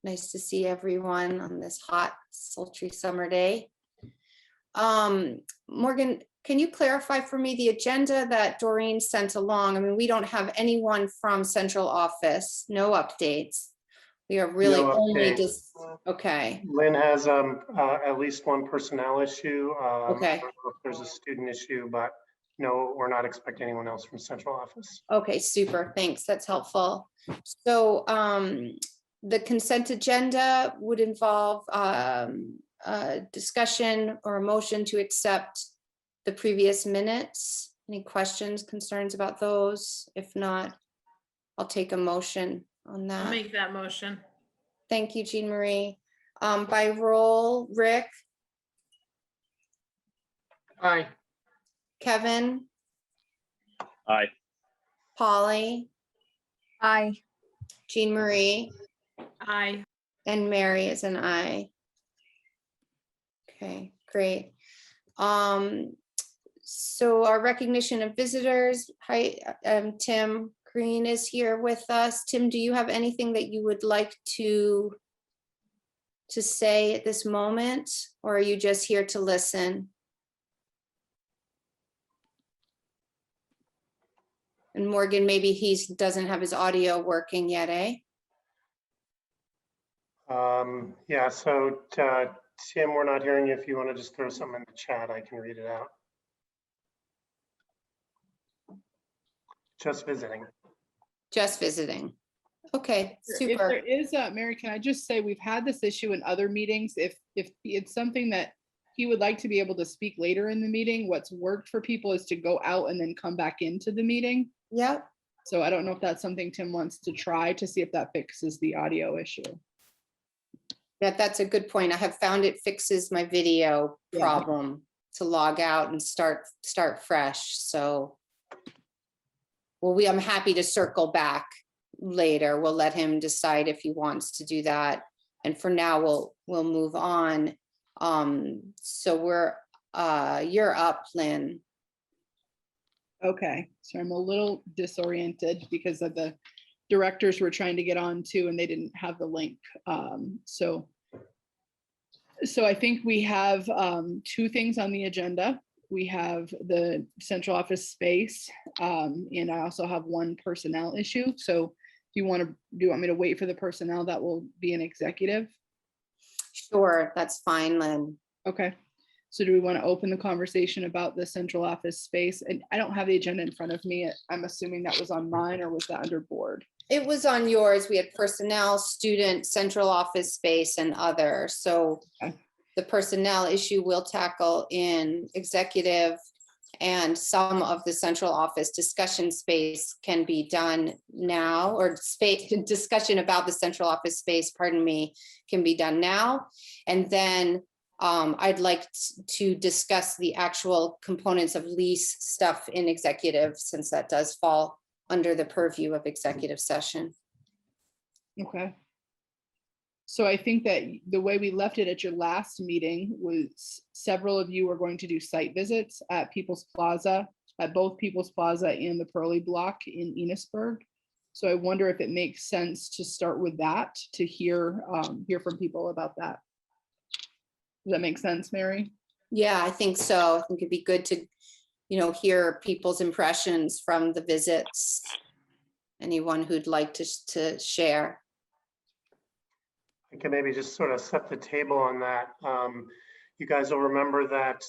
Nice to see everyone on this hot, sultry summer day. Morgan, can you clarify for me the agenda that Doreen sent along? I mean, we don't have anyone from central office, no updates. We are really No only update. just, okay, Lynn has at least one personnel issue. okay, I don't know if there's a student issue, but no, we're not expecting anyone else from central office. okay, super, thanks, that's helpful. So the consent agenda would involve a discussion or a motion to accept the previous minutes. Any questions, concerns about those? If not, I'll take a motion on I'll that. make that motion. Thank you, Jean Marie. By roll, Rick, Aye. Kevin, Aye. Polly, Aye. Jean Marie, Aye. and Mary is an aye. Okay, great. So our recognition of visitors. Hi, Tim Green is here with us. Tim, do you have anything that you would like to say at this moment, or are you just here to listen? And Morgan, maybe he doesn't have his audio working yet, eh? Yeah, so Tim, we're not hearing you. If you want to just throw something in the chat, I can read it out. Just visiting. Just visiting. Okay, If super. there is, Mary, can I just say, we've had this issue in other meetings. If it's something that he would like to be able to speak later in the meeting, what's worked for people is to go out and then come back into the meeting. Yep. So I don't know if that's something Tim wants to try to see if that fixes the audio issue. That's a good point. I have found it fixes my video Yeah. problem to log out and start fresh. So I'm happy to circle back later. We'll let him decide if he wants to do that. And for now, we'll move on. So you're up, Lynn. Okay, so I'm a little disoriented because of the directors were trying to get on too, and they didn't have the link. So I think we have two things on the agenda. We have the central office space, and I also have one personnel issue. So do you want me to wait for the personnel that will be an executive? Sure, that's fine, Lynn. Okay. So do we want to open the conversation about the central office space? And I don't have the agenda in front of me. I'm assuming that was on mine, or was that under board? It was on yours. We had personnel, student, central office space, and other. So Okay. the personnel issue we'll tackle in executive, and some of the central office discussion space can be done now, or discussion about the central office space, pardon me, can be done now. And then I'd like to discuss the actual components of lease stuff in executive, since that does fall under the purview of executive session. Okay. So I think that the way we left it at your last meeting was several of you were going to do site visits at People's Plaza, at both People's Plaza and the Pearly Block in Enosburg. So I wonder if it makes sense to start with that, to hear from people about that. Does that make sense, Mary? Yeah, I think so. I think it'd be good to, hear people's impressions from the visits. Anyone who'd like to share. I can maybe just sort of set the table on that. You guys will remember that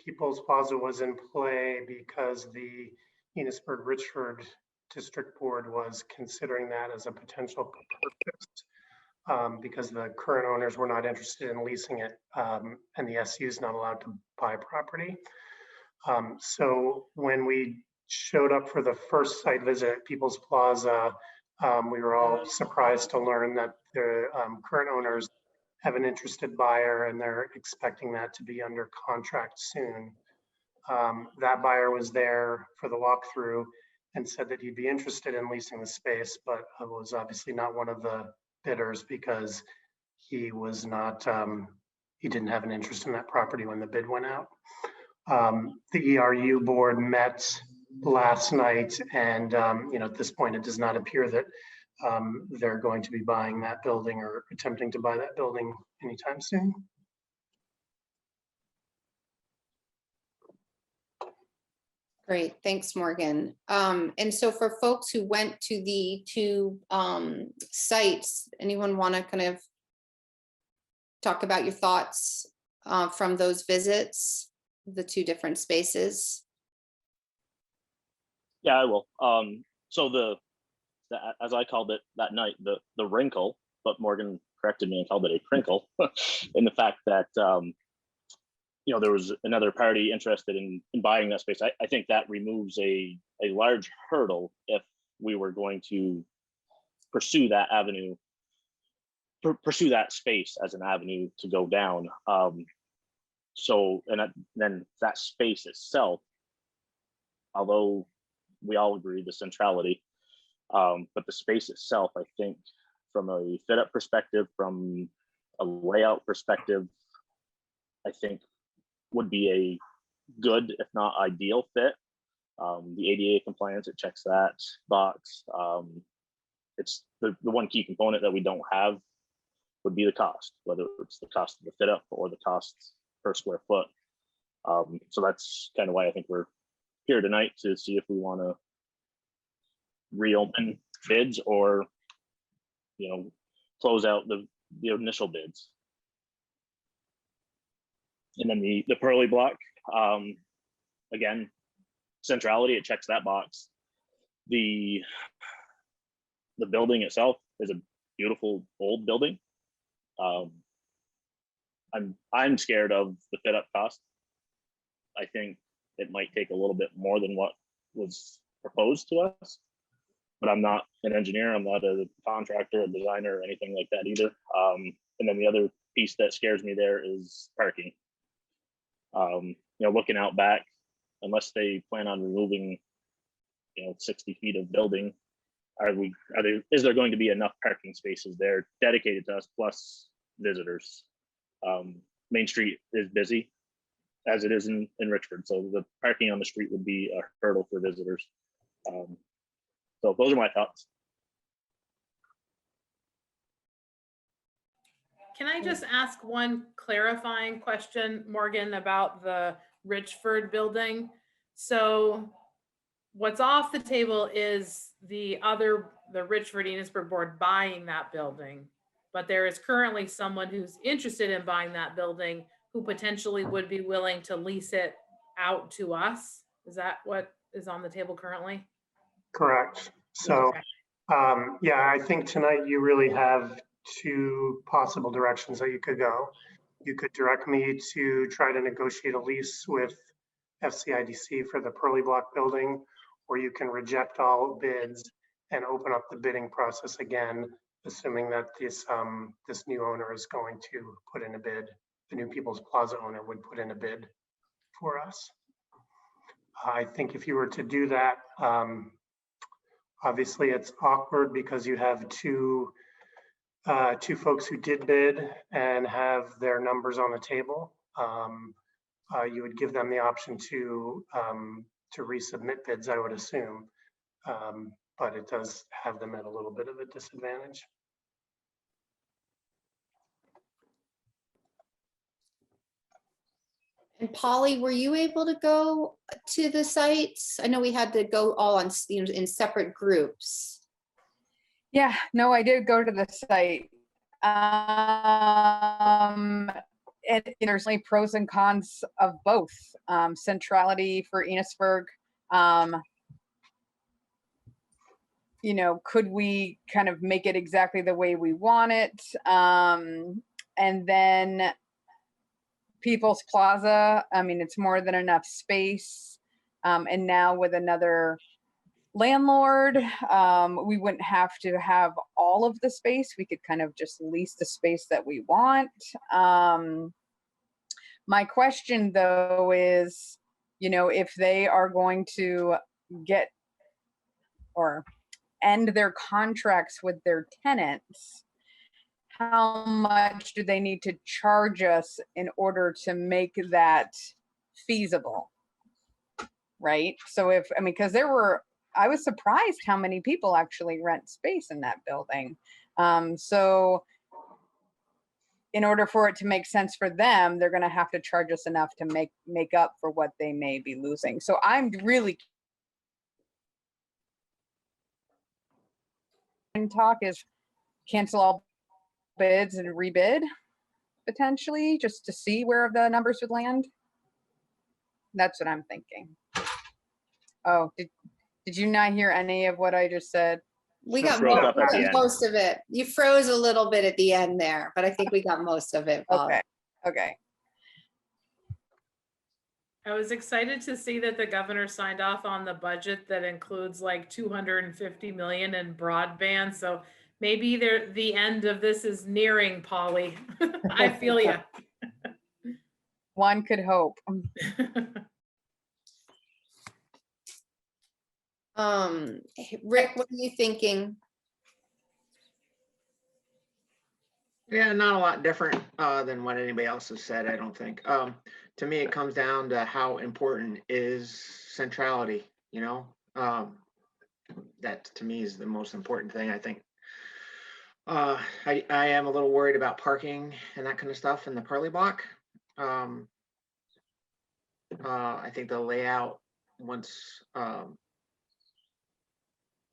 People's Plaza was in play because the Enosburg Richford District Board was considering that as a potential purchase. Because the current owners were not interested in leasing it, and the SU is not allowed to buy property. So when we showed up for the first site visit at People's Plaza, we were all surprised to learn that the current owners have an interested buyer, and they're expecting that to be under contract soon. That buyer was there for the walkthrough and said that he'd be interested in leasing the space, but was obviously not one of the bidders because he was not, he didn't have an interest in that property when the bid went out. The ERU board met last night, and at this point, it does not appear that they're going to be buying that building or attempting to buy that building anytime soon. Great, thanks, Morgan. And so for folks who went to the two sites, anyone want to kind of talk about your thoughts from those visits, the two different spaces? Yeah, I will. So the as I called it that night, the wrinkle, but Morgan corrected me and called it a crinkle, in the fact that you know, there was another party interested in buying that space. I think that removes a large hurdle if we were going to pursue that avenue, pursue that space as an avenue to go down. So, and then that space itself, although we all agree the centrality, but the space itself, I think from a fit up perspective, from a layout perspective, I think would be a good, if not ideal fit. The ADA compliance, it checks that box. It's the one key component that we don't have would be the cost, whether it's the cost of the fit up or the cost per square foot. So that's kind of why I think we're here tonight, to see if we want to reopen bids or, you know, close out the initial bids. And then the Pearly block, again, centrality, it checks that box. The building itself is a beautiful old building. I'm scared of the fit up cost. I think it might take a little bit more than what was proposed to us, but I'm not an engineer. I'm not a contractor, a designer, or anything like that either. And then the other piece that scares me there is parking. You know, looking out back, unless they plan on removing, you know, 60 feet of building, is there going to be enough parking spaces there dedicated to us plus visitors? Main Street is busy, as it is in Richford, so the parking on the street would be a hurdle for visitors. So those are my thoughts. Can I just ask one clarifying question, Morgan, about the Richford building? So what's off the table is the Richford Enosburg Board buying that building, but there is currently someone who's interested in buying that building who potentially would be willing to lease it out to us. Is that what is on the table currently? Correct. So, Okay. yeah, I think tonight you really have two possible directions that you could go. You could direct me to try to negotiate a lease with FCIDC for the Pearly Block building, or you can reject all bids and open up the bidding process again, assuming that this new owner is going to put in a bid. The new People's Plaza owner would put in a bid for us. I think if you were to do that, obviously it's awkward because you have two folks who did bid and have their numbers on the table. You would give them the option to resubmit bids, I would assume, but it does have them at a little bit of a disadvantage. And Polly, were you able to go to the sites? I know we had to go all on in separate groups. Yeah, no, I did go to the site. And there's like pros and cons of both. Centrality for Enosburg. You know, could we kind of make it exactly the way we want it? And then People's Plaza, I mean, it's more than enough space. And now with another landlord, we wouldn't have to have all of the space. We could kind of just lease the space that we want. My question though is, you know, if they are going to get or end their contracts with their tenants, how much do they need to charge us in order to make that feasible? Right? So if, I mean, because there were I was surprised how many people actually rent space in that building. So in order for it to make sense for them, they're going to have to charge us enough to make up for what they may be losing. So I'm really talk is cancel all bids and rebid potentially, just to see where the numbers would land. That's what I'm thinking. Oh, did you not hear any of what I just said? We got Broke up at the end. most of it. You froze a little bit at the end there, but I think we got most of it, Bob. Okay. I was excited to see that the governor signed off on the budget that includes like 250 million in broadband. So maybe the end of this is nearing, Polly. I feel you. One could hope. Rick, what are you thinking? Yeah, not a lot different than what anybody else has said, I don't think. To me, it comes down to how important is centrality, you know? That to me is the most important thing, I think. I am a little worried about parking and that kind of stuff in the Pearly block. I think the layout, once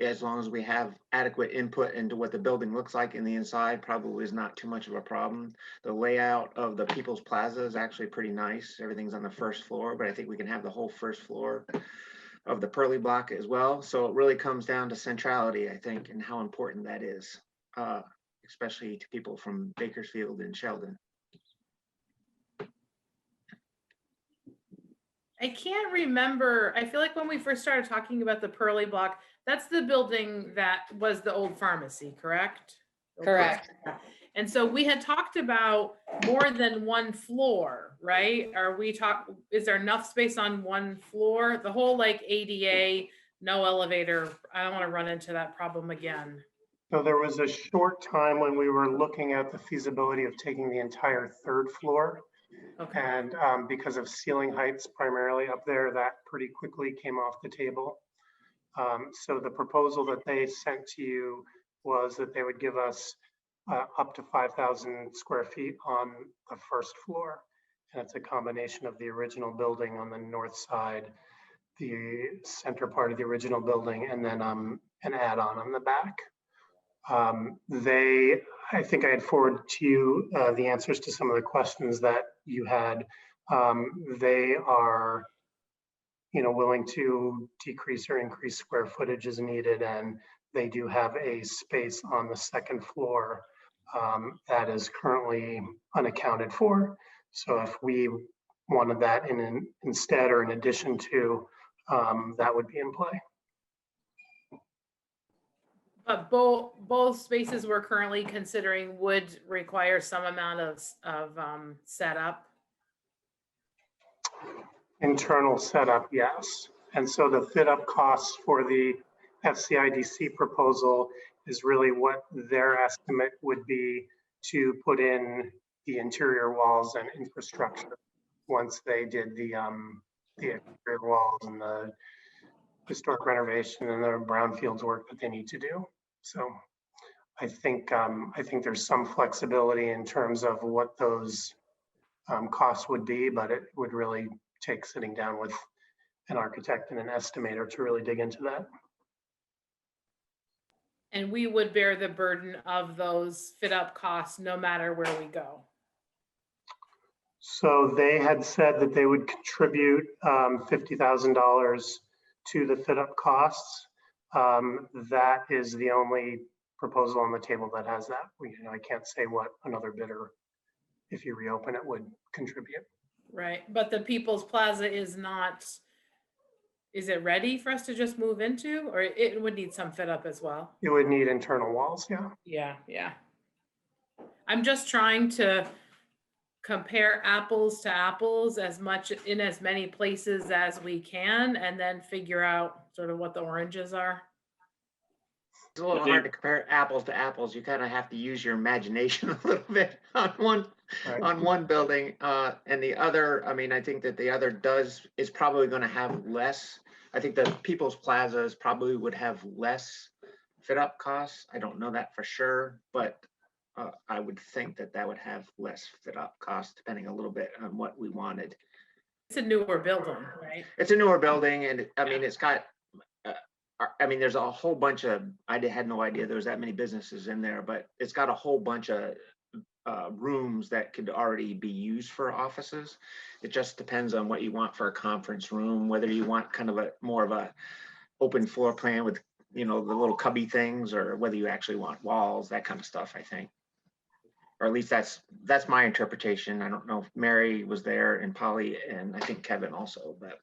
as long as we have adequate input into what the building looks like in the inside, probably is not too much of a problem. The layout of the People's Plaza is actually pretty nice. Everything's on the first floor, but I think we can have the whole first floor of the Pearly block as well. So it really comes down to centrality, I think, and how important that is, especially to people from Bakersfield and Sheldon. I can't remember. I feel like when we first started talking about the Pearly block, that's the building that was the old pharmacy, correct? Correct. And so we had talked about more than one floor, right? Is there enough space on one floor? The whole like ADA, no elevator. I don't want to run into that problem again. So there was a short time when we were looking at the feasibility of taking the entire third floor. Okay. And because of ceiling heights primarily up there, that pretty quickly came off the table. So the proposal that they sent to you was that they would give us up to 5,000 square feet on the first floor. And it's a combination of the original building on the north side, the center part of the original building, and then an add-on on the back. I think I had forwarded to you the answers to some of the questions that you had. They are, willing to decrease or increase square footage as needed, and they do have a space on the second floor that is currently unaccounted for. So if we wanted that instead or in addition to, that would be in play. But both spaces we're currently considering would require some amount of setup. Internal setup, yes. And so the fit up costs for the FCIDC proposal is really what their estimate would be to put in the interior walls and infrastructure once they did the exterior walls and the historic renovation and the brownfields work that they need to do. So I think there's some flexibility in terms of what those costs would be, but it would really take sitting down with an architect and an estimator to really dig into that. And we would bear the burden of those fit up costs no matter where we go. So they had said that they would contribute $50,000 to the fit up costs. That is the only proposal on the table that has that. I can't say what another bidder, if you reopen it, would contribute. Right, but the People's Plaza is it ready for us to just move into, or it would need some fit up as well? It would need internal walls, yeah. Yeah. I'm just trying to compare apples to apples in as many places as we can, and then figure out sort of what the oranges are. It's a little hard to compare apples to apples. You kind of have to use your imagination a little bit on one building, and the other. I mean, I think that the other is probably going to have less I think the People's Plazas probably would have less fit up costs. I don't know that for sure, but I would think that that would have less fit up costs depending a little bit on what we wanted. It's a newer building, right? It's a newer building and I mean, it's got, I mean, there's a whole bunch of, I had no idea there was that many businesses in there, but it's got a whole bunch of rooms that could already be used for offices. It just depends on what you want for a conference room, whether you want kind of a more of a open floor plan with, you know, the little cubby things, or whether you actually want walls, that kind of stuff, I think. Or at least that's my interpretation. I don't know if Mary was there and Polly and I think Kevin also, but.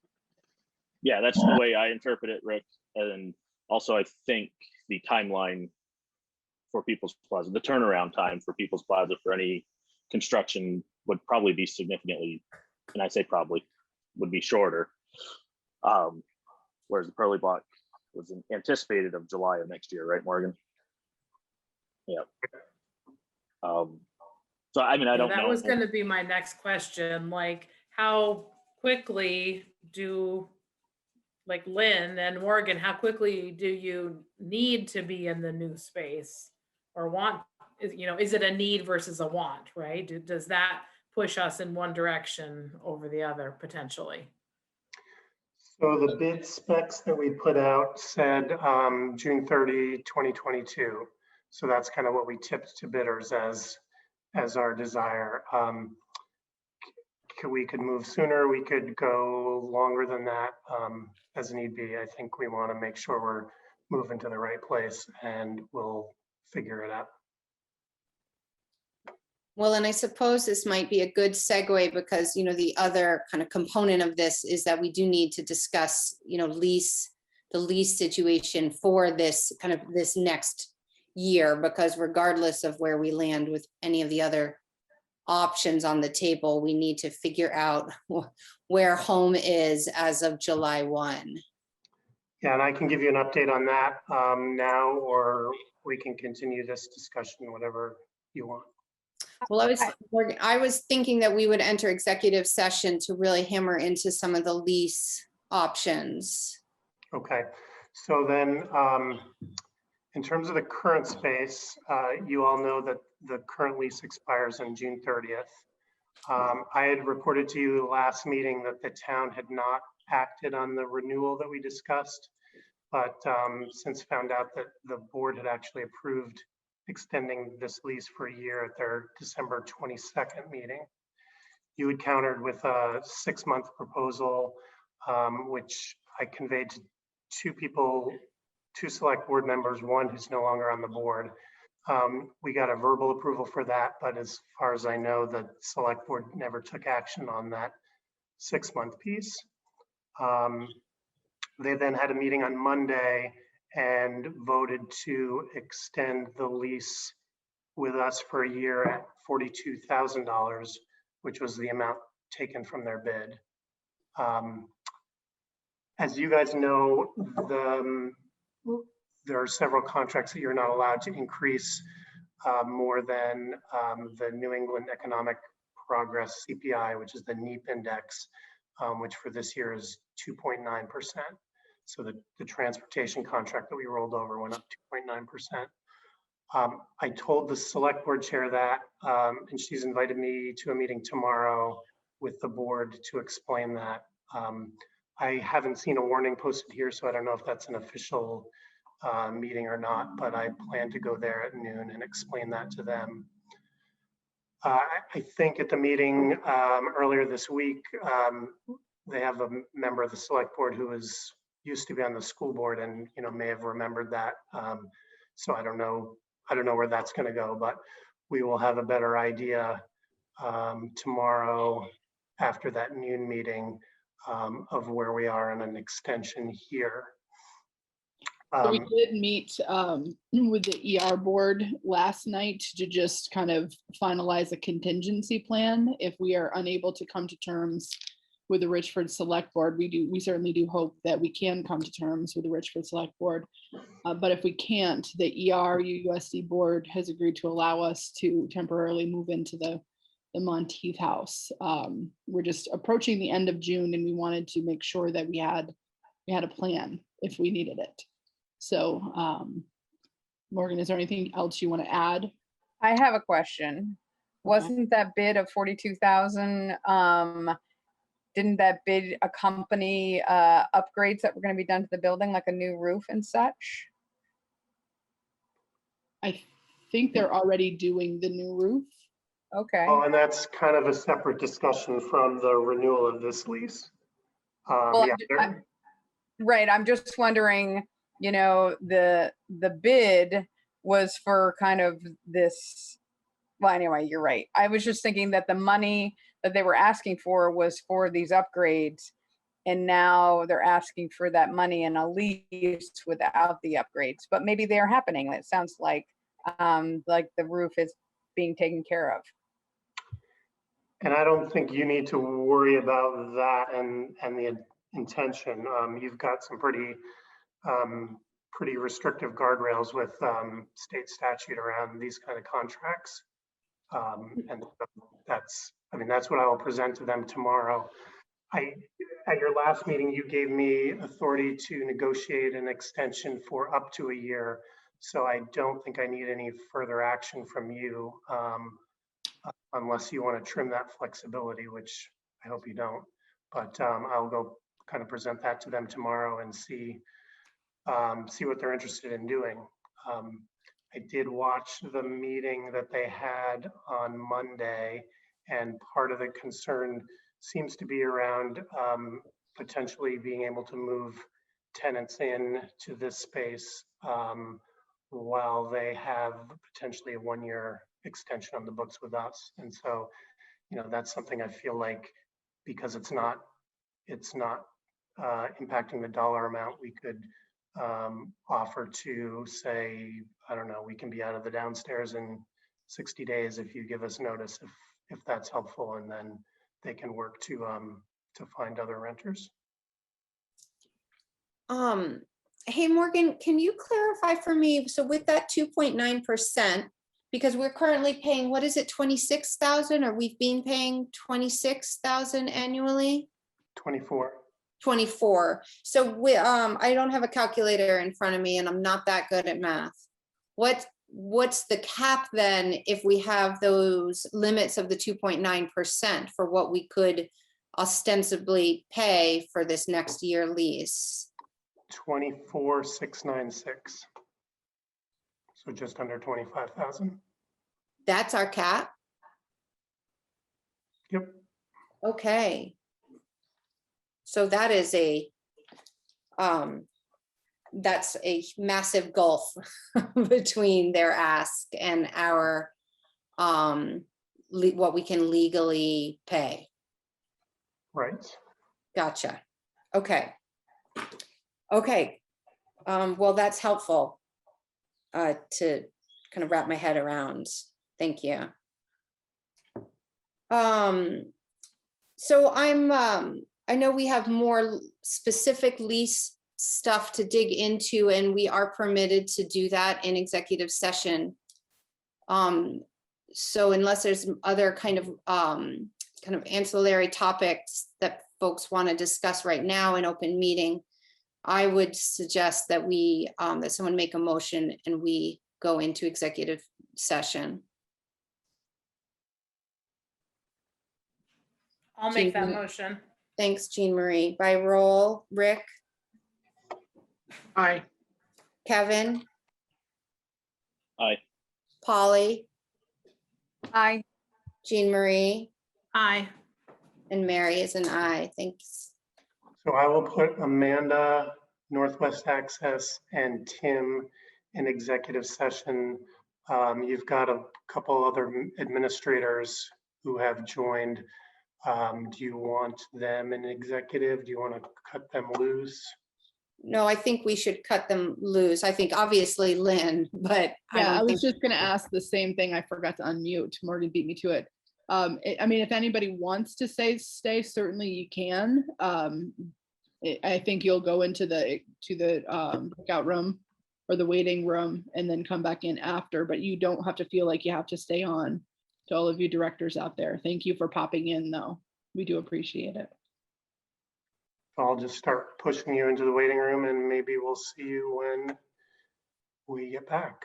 Yeah, that's the way I interpret it, Rick. And also I think the timeline for People's Plaza, the turnaround time for People's Plaza for any construction would probably be significantly, and I say probably, would be shorter. Whereas the Pearly Block was anticipated of July of next year, right, Morgan? Yeah. So I mean, I don't know. That was going to be my next question. Like, how quickly do, like Lynn and Morgan, how quickly do you need to be in the new space, or want? You know, is it a need versus a want? Right? Does that push us in one direction over the other potentially? So the bid specs that we put out said June 30, 2022. So that's kind of what we tipped to bidders as our desire. We could move sooner, we could go longer than that as need be. I think we want to make sure we're moving to the right place, and we'll figure it out. Well, and I suppose this might be a good segue, because, you know, the other kind of component of this is that we do need to discuss, you know, the lease situation for this kind of this next year, because regardless of where we land with any of the other options on the table, we need to figure out where home is as of July 1. Yeah, and I can give you an update on that now, or we can continue this discussion, whatever you want. Well, I was thinking that we would enter executive session to really hammer into some of the lease options. Okay, so then in terms of the current space, you all know that the current lease expires on June 30th. I had reported to you last meeting that the town had not acted on the renewal that we discussed, but since found out that the board had actually approved extending this lease for a year at their December 22nd meeting. You had countered with a 6-month proposal, which I conveyed to two select board members, one who's no longer on the board. We got a verbal approval for that, but as far as I know, the select board never took action on that 6-month piece. They then had a meeting on Monday and voted to extend the lease with us for a year at $42,000, which was the amount taken from their bid. As you guys know, there are several contracts that you're not allowed to increase more than the New England Economic Progress CPI, which is the NEEP index, which for this year is 2.9%. So the transportation contract that we rolled over went up 2.9%. I told the select board chair that, and she's invited me to a meeting tomorrow with the board to explain that. I haven't seen a warning posted here, so I don't know if that's an official meeting or not, but I plan to go there at noon and explain that to them. I think at the meeting earlier this week, they have a member of the select board who used to be on the school board and, you know, may have remembered that. So I don't know where that's going to go, but we will have a better idea tomorrow after that noon meeting of where we are in an extension here. So we did meet with the ER board last night to just kind of finalize a contingency plan. If we are unable to come to terms with the Richford Select Board, we certainly do hope that we can come to terms with the Richford Select Board. But if we can't, the UUSD board has agreed to allow us to temporarily move into the Monteith house. We're just approaching the end of June, and we wanted to make sure that we had we had a plan if we needed it. So Morgan, is there anything else you want to add? I have a question. Okay. Wasn't that bid of 42,000, didn't that bid accompany upgrades that were going to be done to the building, like a new roof and such? I think they're already doing the new roof. Okay. Oh, and that's kind of a separate discussion from the renewal of this lease. Well, Yeah, Right, I'm just wondering, you know, the bid was for kind of this, well, anyway, you're right. I was just thinking that the money that they were asking for was for these upgrades. And now they're asking for that money in a lease without the upgrades, but maybe they're happening. It sounds like the roof is being taken care of. and I don't think you need to worry about that and the intention. You've got some pretty restrictive guardrails with state statute around these kind of contracts. And that's what I will present to them tomorrow. At your last meeting, you gave me authority to negotiate an extension for up to a year. So I don't think I need any further action from you unless you want to trim that flexibility, which I hope you don't. But I'll go kind of present that to them tomorrow and see what they're interested in doing. I did watch the meeting that they had on Monday, and part of the concern seems to be around potentially being able to move tenants in to this space while they have potentially a 1-year extension on the books with us. And so, you know, that's something I feel like, because it's not impacting the dollar amount, we could offer to say, I don't know, we can be out of the downstairs in 60 days if you give us notice, if that's helpful, and then they can work to find other renters. Hey, Morgan, can you clarify for me? So with that 2.9%, because we're currently paying, what is it, 26,000, or we've been paying 26,000 annually? 24. 24. So we, I don't have a calculator in front of me and I'm not that good at math. What's the cap then if we have those limits of the 2.9% for what we could ostensibly pay for this next year lease? 24,696. So just under 25,000. That's our cap? Yep. Okay. So that is that's a massive gulf between their ask and our what we can legally pay. Right. Gotcha. Okay. Okay. Well, that's helpful to kind of wrap my head around. Thank you. So I know we have more specific lease stuff to dig into, and we are permitted to do that in executive session. So unless there's other kind of ancillary topics that folks want to discuss right now in open meeting, I would suggest that we that someone make a motion and we go into executive session. I'll make that Jean- motion. Thanks, Jean Marie. By roll, Rick, Aye. Kevin, Aye. Polly, Aye. Jean Marie, Aye. and Mary is an aye. Thanks. So I will put Amanda, Northwest Access, and Tim in executive session. You've got a couple other administrators who have joined. Do you want them in executive? Do you want to cut them loose? No, I think we should cut them loose. I think obviously Lynn, but Yeah, I don't was think, just gonna ask the same thing. I forgot to unmute. Morgan beat me to it. I mean, if anybody wants to stay, certainly you can. I think you'll go into the breakout room or the waiting room and then come back in after, but you don't have to feel like you have to stay on. To all of you directors out there, thank you for popping in though. We do appreciate it. So I'll just start pushing you into the waiting room and maybe we'll see you when we get back.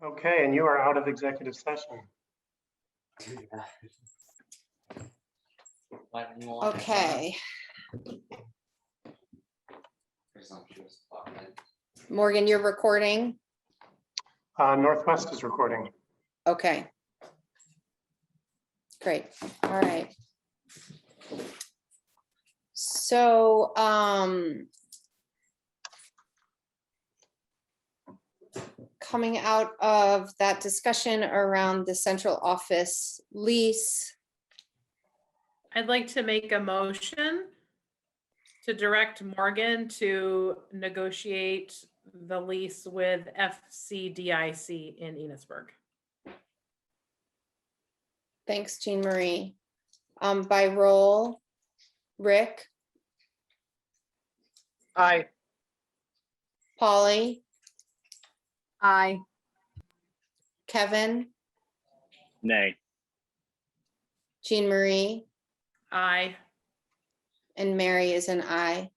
Okay, and you are out of executive session. Okay. Morgan, you're recording? Northwest is recording. Okay. Great, all right. So, coming out of that discussion around the central office lease, I'd like to make a motion to direct Morgan to negotiate the lease with FCDIC in Enosburg. thanks, Jean Marie. By roll, Rick, Aye. Polly, Aye. Kevin, Nay. Jean Marie, Aye. and Mary is an aye.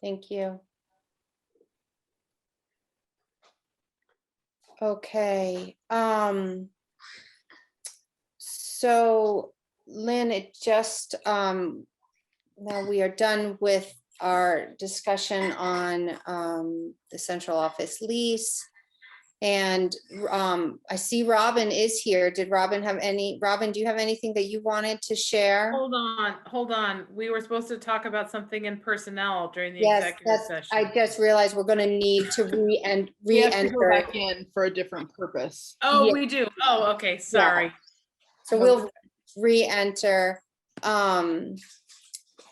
Thank you. Okay, so Lynn, it just, now we are done with our discussion on the central office lease. And I see Robin is here. Did Robin have Robin, do you have anything that you wanted to share? Hold on. We were supposed to talk about something in personnel during the Yes, executive that's, session. I just realized we're gonna need to We have to go re-enter. back in for a different purpose. Oh, yeah. we do. Oh, okay, sorry. So we'll re-enter.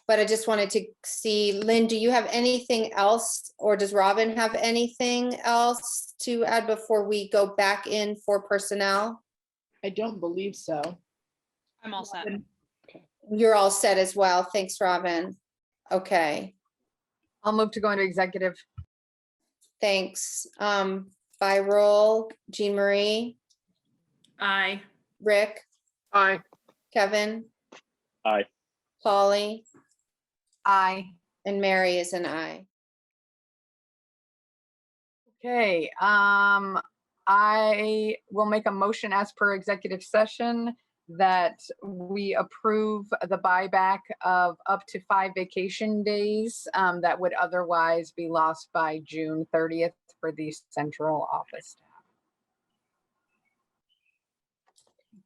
But I just wanted to see, Lynn, do you have anything else, or does Robin have anything else to add before we go back in for personnel? I don't believe so. I'm all set. You're all set as well. Thanks, Robin. Okay, I'll move to go into executive. thanks. By roll, Jean Marie, Aye. Rick, Aye. Kevin, Aye. Polly, Aye. and Mary is an aye. Okay, I will make a motion as per executive session that we approve the buyback of up to 5 vacation days that would otherwise be lost by June 30th for the central office staff.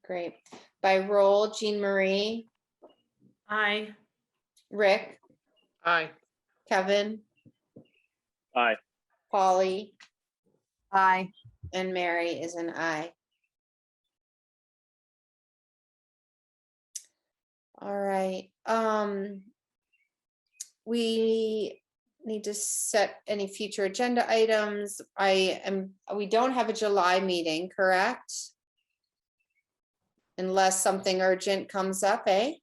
Great. By roll, Jean Marie, Aye. Rick, Aye. Kevin, Aye. Polly, Aye. and Mary is an aye. All right, we need to set any future agenda items. We don't have a July meeting, correct? Unless something urgent comes up, eh?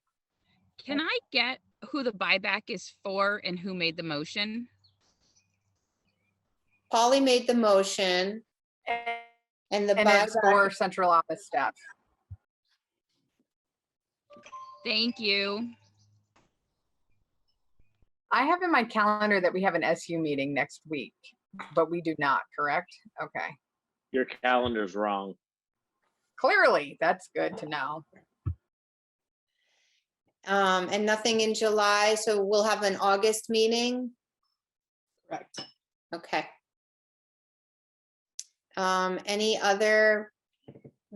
Can I get who the buyback is for and who made the motion? Polly made the motion and the And it's buyback, for central office staff. Thank you. I have in my calendar that we have an SU meeting next week, but we do not, correct? Okay, Your calendar's wrong. clearly, that's good to know. and nothing in July, so we'll have an August meeting. Correct. Okay. Any other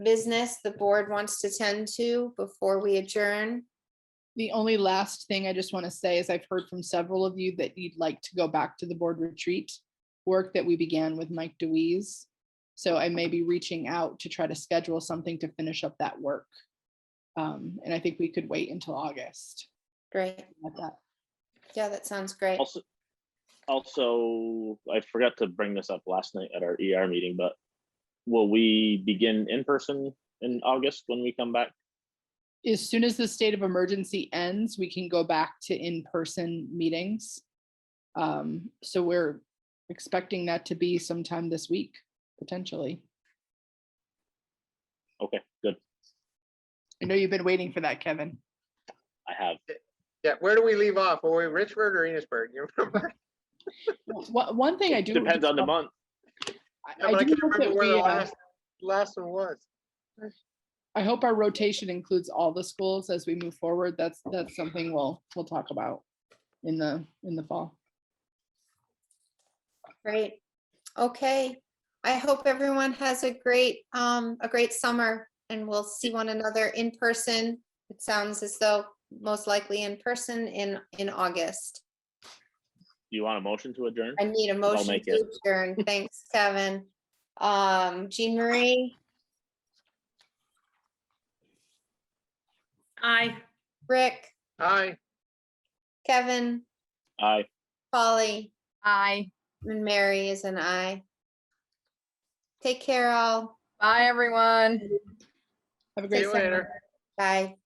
business the board wants to tend to before we adjourn? The only last thing I just want to say is I've heard from several of you that you'd like to go back to the board retreat work that we began with Mike DeWeese. So I may be reaching out to try to schedule something to finish up that work. And I think we could wait until August. Great. Like that. Yeah, that sounds great. Also, I forgot to bring this up last night at our ER meeting, but will we begin in person in August when we come back? As soon as the state of emergency ends, we can go back to in-person meetings. So we're expecting that to be sometime this week. potentially. Okay, good. I know you've been waiting for that, Kevin. I have. Yeah, where do we leave off? Were we Richford or Enosburg? You remember? One thing I do. Depends on the month. Yeah, but I do can't hope remember that where we, the last one was. I hope our rotation includes all the schools as we move forward. That's something we'll talk about in the fall. Great. Okay. I hope everyone has a great summer, and we'll see one another in person. It sounds as though most likely in person in August. Do you want a motion to adjourn? I need a motion make to it. adjourn. Thanks, Kevin. Jean Marie, Aye. Rick, Aye. Kevin, Aye. Polly, Aye. and Mary is an aye. Take care, all. Bye, everyone. Have a See great you summer. later. Bye.